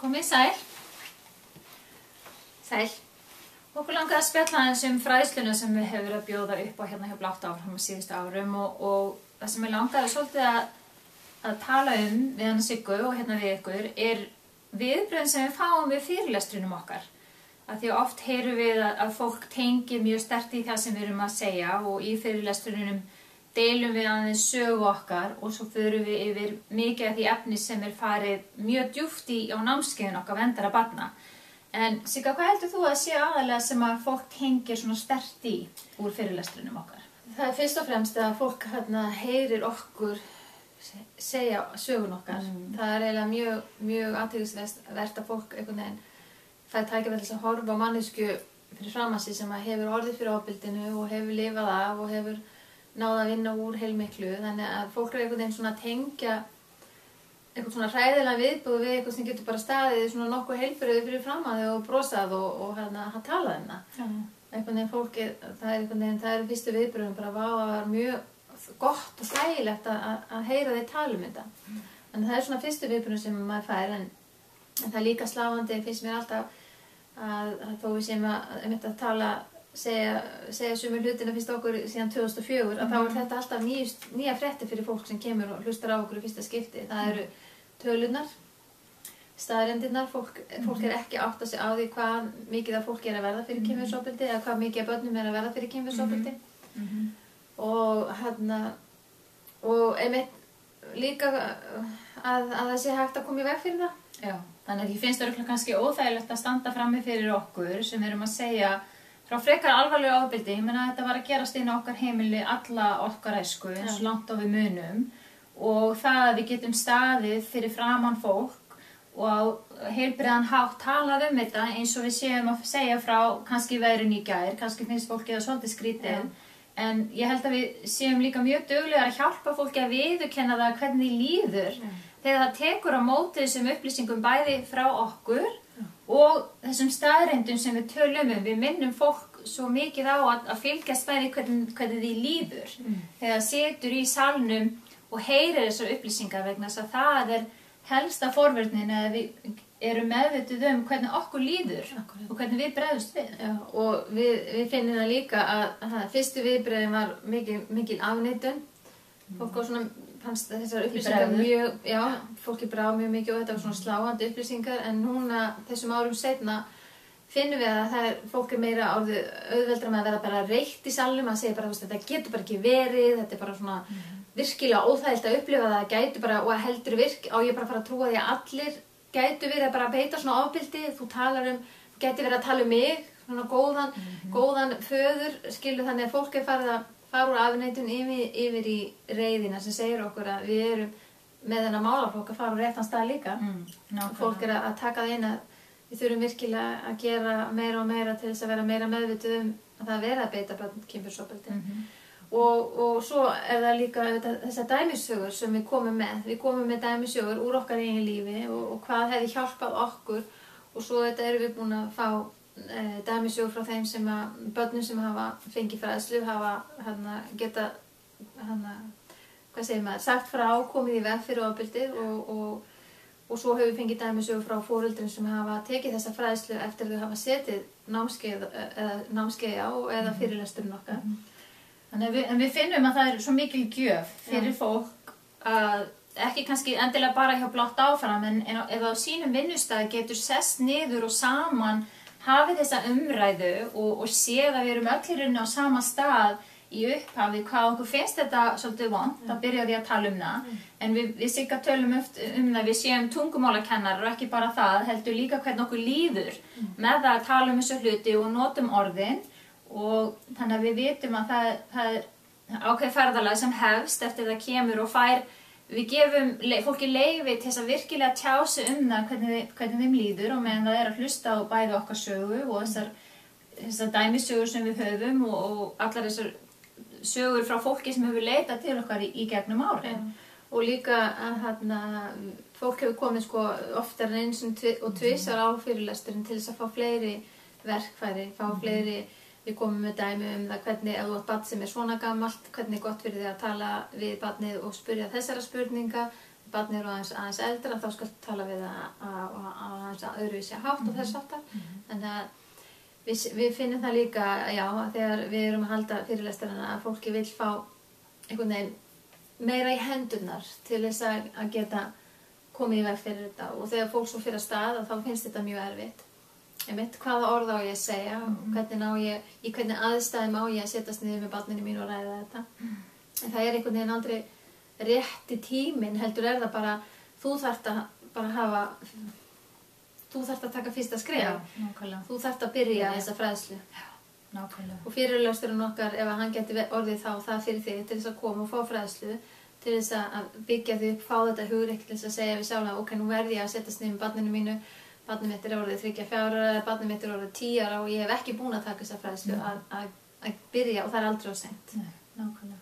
Komið sæl. Sæl. Okkur langaði að spjalla aðeins fræðsluna sem við hefur verið að bjóða upp á hérna hjá Blátt áfram á síðustu árum og það sem ég langaði svolítið að tala við hana Siggu og hérna við ykkur viðbrögðin sem við fáum við fyrirlestrinum okkar. Af því að oft heyrum við að fólk tengir mjög sterkt í það sem við erum að segja og í fyrirlestrinum deilum við aðeins sögu okkar og svo förum við yfir mikið af því efni sem farið mjög djúpt á námskeiðin okkar verndara barna. En Sigga, hvað heldur þú að sé aðalega sem að fólk tengir svona sterkt í úr fyrirlestrinum okkar? Það fyrst og fremst að fólk heyrir okkur segja sögun okkar. Það eiginlega mjög athyglisvert að fólk einhvern veginn fær tækifæri til að horfa á manneskju fyrir framan sig sem hefur orðið fyrir ofbeldinu og hefur lifað af og hefur náð að vinna úr heilmiklu. Þannig að fólk einhvern veginn svona tengja eitthvað svona hræðilega viðbúð við eitthvað sem getur bara staðið svona nokkuð heilbrigði fyrir framan þau og brosað og hann talað um það. Einhvern veginn fólki, það er fyrstu viðbröðum bara vá, það var mjög gott og þægilegt að heyra þeir tala um þetta. En það er svona fyrstu viðbröðum sem maður fær en það er líka sláandi finnst mér alltaf að þó við séum að tala segja sumir hlutina fyrst okkur síðan 2004 að þá er þetta alltaf nýja fréttir fyrir fólk sem kemur og hlustar á okkur í fyrsta skipti. Það eru tölunar, staðreyndirnar, fólk ekki að átta sig á því hvað mikið af fólki að verða fyrir kynferðisofbeldi eða hvað mikið af börnum að verða fyrir kynferðisofbeldi. Og einmitt líka að það sé hægt að koma í veg fyrir það. Já, þannig að ég finnst örugglega kannski óþægilegt að standa frammi fyrir okkur sem erum að segja frá frekar alvarlegu ofbeldi. Ég meina þetta var að gerast inn á okkar heimili alla okkar æsku eins og langt á við munum og það að við getum staðið fyrir framan fólk og á heilbrigðan hátt talað um þetta eins og við séum að segja frá kannski veðrinu í gær, kannski finnst fólki það svolítið skrítið. En ég held að við séum líka mjög duglegar að hjálpa fólki að viðurkenna það hvernig því líður þegar það tekur á móti þessum upplýsingum bæði frá okkur og þessum staðreyndum sem við tölum við minnum fólk svo mikið á að fylgjast bæði hvernig því líður þegar það situr í salnum og heyrir þessar upplýsingar vegna þess að það helsta forvörnin að við erum meðvituð hvernig okkur líður og hvernig við bregðumst við. Já, og við finnum það líka að fyrstu viðbrögðin var mikil afneitun. Fólk var svona fannst þessar upplýsingar fólki brá mjög mikið og þetta var svona sláandi upplýsingar en núna þessum árum seinna finnum við að fólk meira orðið auðveldra með að vera bara reitt í salnum að segja bara þetta getur bara ekki verið, þetta bara svona virkilega óþægilegt að upplifa það gætu bara og heldur á ég bara að fara að trúa því að allir gætu verið bara að beita svona ofbeldi, þú gæti verið að tala um mig, svona góðan föður, skilu þannig að fólk farið að fara úr afneitun yfir í reiðina sem segir okkur að við erum með þennan málaflokk að fara úr réttan stað líka. Fólk að taka það inn að við þurfum virkilega að gera meira og meira til þess að vera meira meðvituð að það vera að beita börn kynferðisofbeldi. Og svo það líka þessar dæmisögur sem við komum með. Við komum með dæmisögur úr okkar eigin lífi og hvað hefði hjálpað okkur og svo þetta erum við búin að fá dæmisögur frá þeim börnum sem hafa fengið fræðslu, hafa geta sagt frá, komið í veg fyrir ofbeldið og svo höfum við fengið dæmisögur frá foreldrum sem hafa tekið þessa fræðslu eftir þau hafa setið námskeið á eða fyrirlesturinn okkar. En við finnum að það svo mikil gjöf fyrir fólk að ekki kannski endilega bara hjá Blátt áfram en ef á sínum vinnustað getur sest niður og saman hafið þessa umræðu og séð að við erum öll í rauninni á sama stað í upphafi hvað okkur finnst þetta svolítið vont, þá byrja því að tala um það. En við Sigga tölum það við séum tungumálakennarar og ekki bara það, heldur líka hvernig okkur líður með það að tala um þessu hluti og notum orðin og þannig að við vitum að það er ákveðið ferðalag sem hefst eftir það kemur og við gefum fólki leyfi til þess að virkilega tjá sig það hvernig þeim líður og meðan það að hlusta á bæði okkar sögu og þessar dæmisögur sem við höfum og allar þessar sögur frá fólki sem hefur leitað til okkar í gegnum árin. Og líka að fólk hefur komið oftar en eins og tvisvar á fyrirlesturinn til þess að fá fleiri verkfæri, við komum með dæmi það hvernig ef þú átt barn sem svona gamalt, hvernig gott fyrir þig að tala við barnið og spyrja þessara spurninga, barnið er aðeins eldra, þá skal tala við aðeins öðruvísi hátt og þess áttar. Þannig að við finnum það líka, já, þegar við erum að halda fyrirlesturana að fólki vill fá einhvern veginn meira í hendurnar til þess að geta komið í veg fyrir þetta og þegar fólk svo fyrir að stað þá finnst þetta mjög erfitt. Einmitt, hvaða orð á ég að segja og í hvernig aðstæðum á ég að setjast niður með barninu mínu og ræða þetta. En það er einhvern veginn aldrei rétti tíminn, heldur er það bara, þú þarft að taka fyrsta skref. Já, nákvæmlega. Þú þarft að byrja þessa fræðslu. Já, nákvæmlega. Og fyrirlesturinn okkar, ef hann geti orðið þá það fyrir þig til þess að koma og fá fræðslu, til þess að byggja þig upp, fá þetta hugrekki til þess að segja við sjálfa, ok, nú verð ég að setjast niður með barninu mínu, barnið mitt er orðið 3-4 ára, barnið mitt er orðið 10 ára og ég hef ekki búin að taka þessa fræðslu að byrja og það er aldrei of seint. Nei, nákvæmlega.